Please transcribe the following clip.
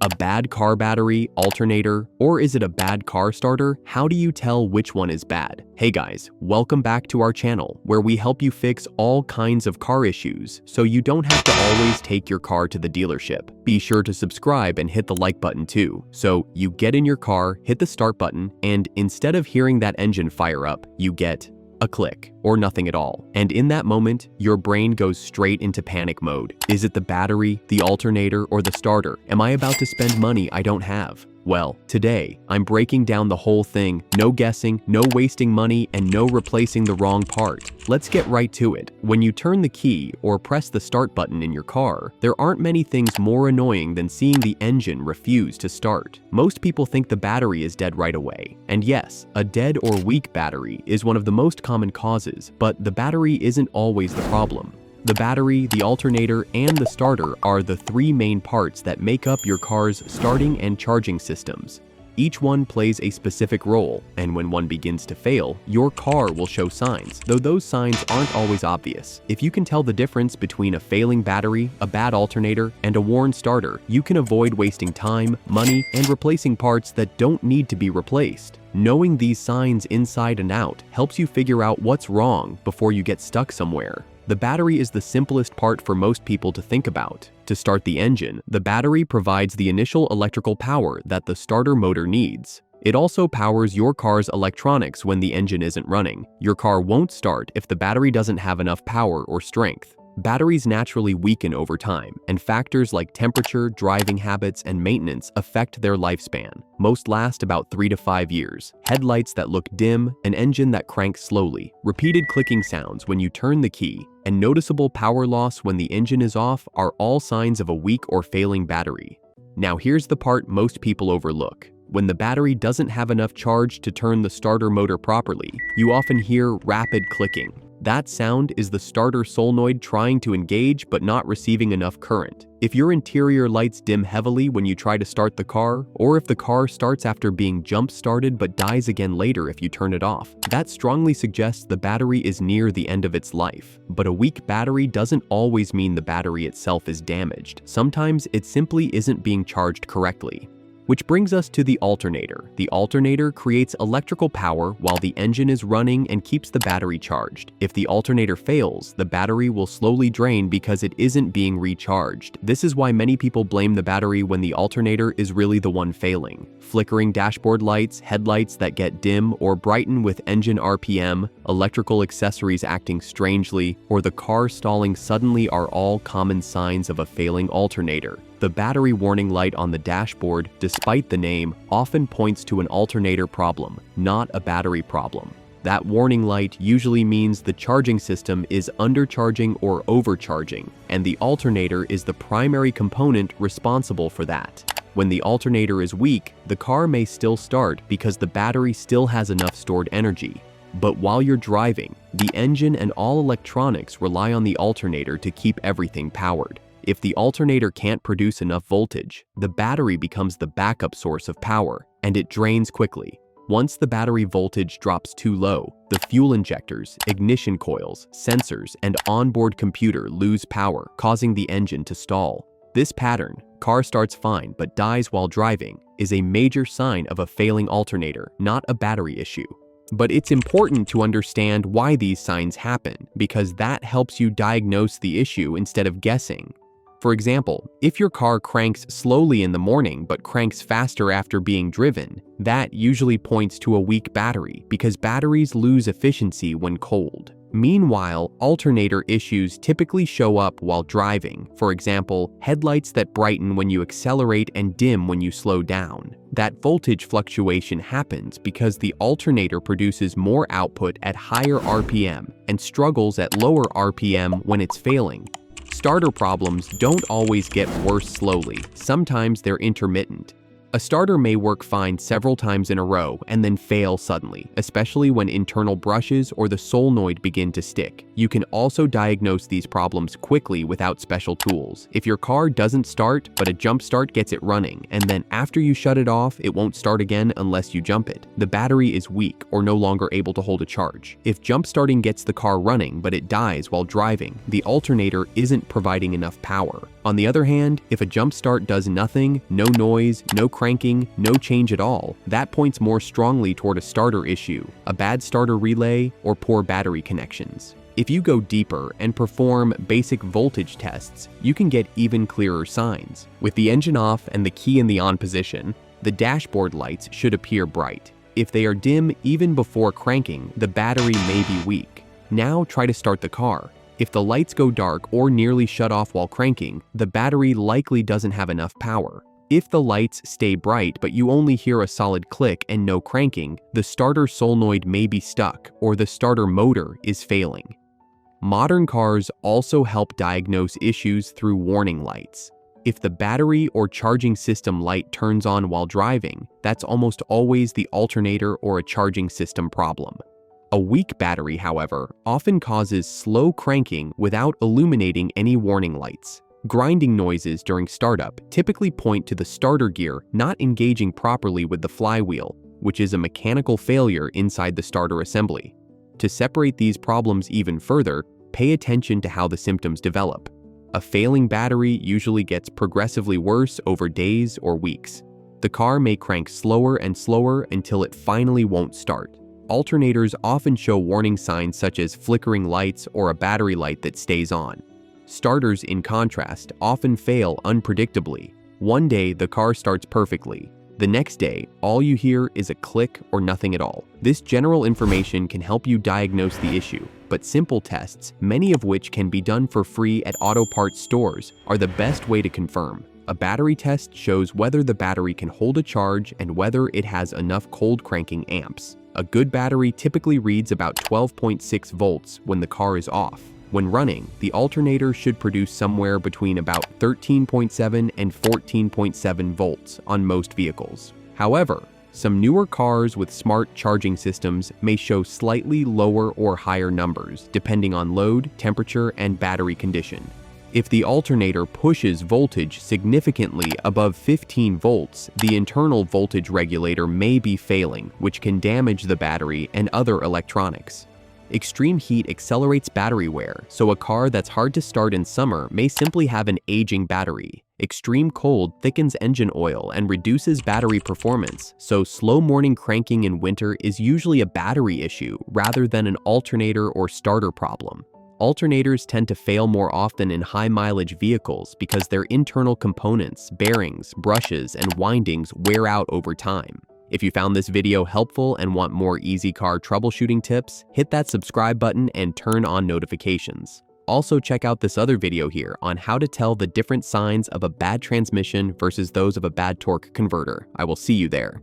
A bad car battery, alternator, or is it a bad car starter? How do you tell which one is bad? Hey guys, welcome back to our channel where we help you fix all kinds of car issues so you don't have to always take your car to the dealership. Be sure to subscribe and hit the like button too. So you get in your car, hit the start button, and instead of hearing that engine fire up, you get a click or nothing at all. And in that moment, your brain goes straight into panic mode. Is it the battery, the alternator, or the starter? Am I about to spend money I don't have? Well, today, I'm breaking down the whole thing. No guessing, no wasting money, and no replacing the wrong part. Let's get right to it. When you turn the key or press the start button in your car, there aren't many things more annoying than seeing the engine refuse to start. Most people think the battery is dead right away. And yes, a dead or weak battery is one of the most common causes, but the battery isn't always the problem. The battery, the alternator, and the starter are the three main parts that make up your car's starting and charging systems. Each one plays a specific role, and when one begins to fail, your car will show signs, though those signs aren't always obvious. If you can tell the difference between a failing battery, a bad alternator, and a worn starter, you can avoid wasting time, money, and replacing parts that don't need to be replaced. Knowing these signs inside and out helps you figure out what's wrong before you get stuck somewhere. The battery is the simplest part for most people to think about. To start the engine, the battery provides the initial electrical power that the starter motor needs. It also powers your car's electronics when the engine isn't running. Your car won't start if the battery doesn't have enough power or strength. Batteries naturally weaken over time, and factors like temperature, driving habits, and maintenance affect their lifespan. Most last about 3 to 5 years. Headlights that look dim, an engine that cranks slowly, repeated clicking sounds when you turn the key, and noticeable power loss when the engine is off are all signs of a weak or failing battery. Now here's the part most people overlook. When the battery doesn't have enough charge to turn the starter motor properly, you often hear rapid clicking. That sound is the starter solenoid trying to engage but not receiving enough current. If your interior lights dim heavily when you try to start the car, or if the car starts after being jump-started but dies again later if you turn it off, that strongly suggests the battery is near the end of its life. But a weak battery doesn't always mean the battery itself is damaged. Sometimes it simply isn't being charged correctly. Which brings us to the alternator. The alternator creates electrical power while the engine is running and keeps the battery charged. If the alternator fails, the battery will slowly drain because it isn't being recharged. This is why many people blame the battery when the alternator is really the one failing. Flickering dashboard lights, headlights that get dim or brighten with engine RPM, electrical accessories acting strangely, or the car stalling suddenly are all common signs of a failing alternator. The battery warning light on the dashboard, despite the name, often points to an alternator problem, not a battery problem. That warning light usually means the charging system is undercharging or overcharging, and the alternator is the primary component responsible for that. When the alternator is weak, the car may still start because the battery still has enough stored energy. But while you're driving, the engine and all electronics rely on the alternator to keep everything powered. If the alternator can't produce enough voltage, the battery becomes the backup source of power, and it drains quickly. Once the battery voltage drops too low, the fuel injectors, ignition coils, sensors, and onboard computer lose power, causing the engine to stall. This pattern, car starts fine but dies while driving, is a major sign of a failing alternator, not a battery issue. But it's important to understand why these signs happen, because that helps you diagnose the issue instead of guessing. For example, if your car cranks slowly in the morning but cranks faster after being driven, that usually points to a weak battery because batteries lose efficiency when cold. Meanwhile, alternator issues typically show up while driving. For example, headlights that brighten when you accelerate and dim when you slow down. That voltage fluctuation happens because the alternator produces more output at higher RPM and struggles at lower RPM when it's failing. Starter problems don't always get worse slowly. Sometimes they're intermittent. A starter may work fine several times in a row and then fail suddenly, especially when internal brushes or the solenoid begin to stick. You can also diagnose these problems quickly without special tools. If your car doesn't start, but a jump start gets it running, and then after you shut it off, it won't start again unless you jump it, the battery is weak or no longer able to hold a charge. If jump starting gets the car running but it dies while driving, the alternator isn't providing enough power. On the other hand, if a jump start does nothing, no noise, no cranking, no change at all, that points more strongly toward a starter issue, a bad starter relay, or poor battery connections. If you go deeper and perform basic voltage tests, you can get even clearer signs. With the engine off and the key in the on position, the dashboard lights should appear bright. If they are dim even before cranking, the battery may be weak. Now try to start the car. If the lights go dark or nearly shut off while cranking, the battery likely doesn't have enough power. If the lights stay bright but you only hear a solid click and no cranking, the starter solenoid may be stuck or the starter motor is failing. Modern cars also help diagnose issues through warning lights. If the battery or charging system light turns on while driving, that's almost always the alternator or a charging system problem. A weak battery, however, often causes slow cranking without illuminating any warning lights. Grinding noises during startup typically point to the starter gear not engaging properly with the flywheel, which is a mechanical failure inside the starter assembly. To separate these problems even further, pay attention to how the symptoms develop. A failing battery usually gets progressively worse over days or weeks. The car may crank slower and slower until it finally won't start. Alternators often show warning signs such as flickering lights or a battery light that stays on. Starters, in contrast, often fail unpredictably. One day, the car starts perfectly. The next day, all you hear is a click or nothing at all. This general information can help you diagnose the issue, but simple tests, many of which can be done for free at auto parts stores, are the best way to confirm. A battery test shows whether the battery can hold a charge and whether it has enough cold cranking amps. A good battery typically reads about 12.6 volts when the car is off. When running, the alternator should produce somewhere between about 13.7 and 14.7 volts on most vehicles. However, some newer cars with smart charging systems may show slightly lower or higher numbers depending on load, temperature, and battery condition. If the alternator pushes voltage significantly above 15 volts, the internal voltage regulator may be failing, which can damage the battery and other electronics. Extreme heat accelerates battery wear, so a car that's hard to start in summer may simply have an aging battery. Extreme cold thickens engine oil and reduces battery performance, so slow morning cranking in winter is usually a battery issue rather than an alternator or starter problem. Alternators tend to fail more often in high-mileage vehicles because their internal components, bearings, brushes, and windings wear out over time. If you found this video helpful and want more easy car troubleshooting tips, hit that subscribe button and turn on notifications. Also check out this other video here on how to tell the different signs of a bad transmission versus those of a bad torque converter. I will see you there.